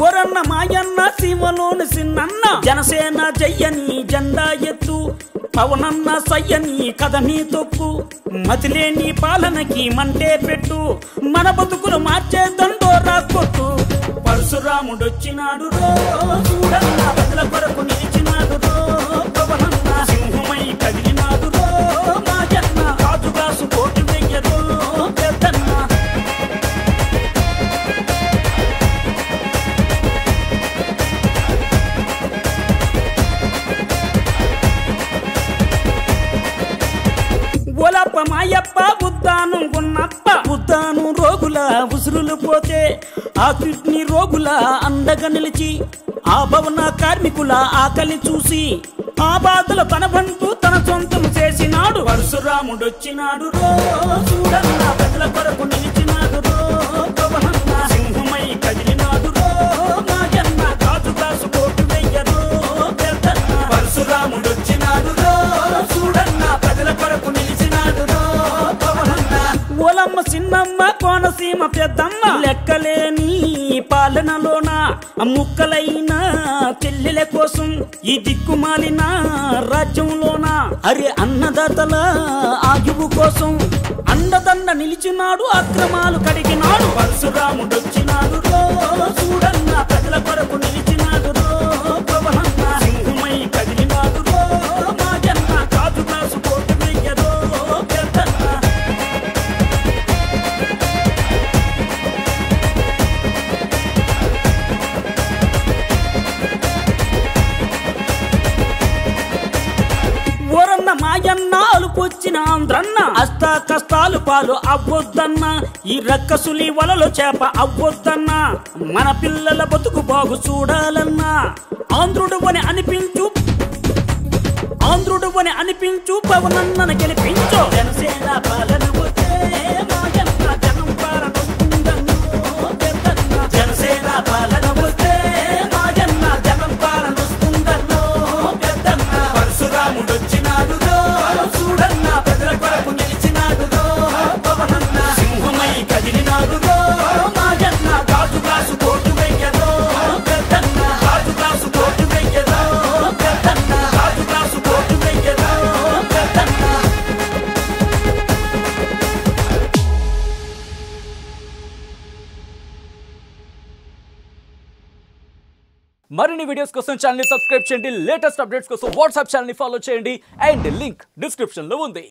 ఓరన్న మాయన్న సీమలోని సిన్నన్న జనసేన జయ్యని జెండా ఎత్తు పవనన్న సయ్యని కథని తొక్కు మతిలేని పాలనకి మంటే పెట్టు మన బతుకులు మార్చే దండోరా కొట్టు పరశురాముడొచ్చినాడు రో చూడన్న ప్రజల కొరకు నిలిచినాడు రో పవనన్న సింహమై కదిలినాడు రో మాయన్న రాజుగాసు కోటి వెయ్యరో పెద్దన్న ఓలప్ప మాయప్ప ఉద్దాను గున్నప్ప ఉద్దాను రోగుల ఉసురులు పోతే ఆ కిడ్నీ రోగుల అండగా నిలిచి ఆ భవన కార్మికుల ఆకలి చూసి ఆ బాధలు తన బంటూ తన సొంతం చేసినాడు పరశురాముడొచ్చినాడు రో చూడన్న ప్రజల కొరకు నిలిచినాడు రో పవనన్న సింహమై కదిలినాడు రో మాయన్న రాజుగాసు కోటి వెయ్యరో పెద్దన్న పరశురాముడొచ్చినాడు రో చూడన్న ప్రజల కొరకు నిలిచినాడు రో పవనన్న ఓలమ్మ చిన్నమ్మ కోనసీమ పెద్దమ్మ లెక్కలేని పాలనలోన ముక్కలైన చెల్లెల కోసం ఈ దిక్కుమాలిన రాజ్యంలోన అరే అన్నదాతల ఆయువు కోసం అండదండ నిలిచినాడు అక్రమాలు కడిగినాడు పరశురాముడొచ్చినాడు రో చూడన్న ప్రజల కొరకు నిలిచినాడు రో పవనన్న సింహమై కదిలినాడు రో మాయన్న రాజుగాసు కోటి వెయ్యరో పెద్దన్న ఓరన్న మాయన్న అలుపొచ్చిన ఆంధ్రన్న అష్ట కష్టాలు పాలు అవ్వొద్దన్న ఈ రక్కసులి వలలో చేప అవ్వొద్దన్న మన పిల్లల బతుకు బాగు చూడాలన్నా ఆంధ్రుడు అని అనిపించు పవనన్నను గెలిపించు జనసేన పాలన వస్తే మాయన్న జనం పాలనొస్తుందన్నో పెద్దన్న జనసేన పాలన వస్తే మాయన్న జనం పాలనొస్తుందన్నో పెద్దన్న పరశురాముడొచ్చినాడు రో చూడన్న ప్రజల కొరకు నిలిచినాడు రో పవనన్న సింహమై కదిలినాడు రో మాయన్న రాజుగాసు కోటి వెయ్యరో పెద్దన్న రాజుగాసు కోటి వెయ్యరో పెద్దన్న రాజుగాసు కోటి వెయ్యరో పెద్దన్న మరిన్ని వీడియోస్ కోసం ఛానల్ ని సబ్స్క్రైబ్ చేయండి లేటెస్ట్ అప్డేట్స్ కోసం వాట్సాప్ ఛానల్ ని ఫాలో చేయండి అండ్ లింక్ డిస్క్రిప్షన్ లో ఉంది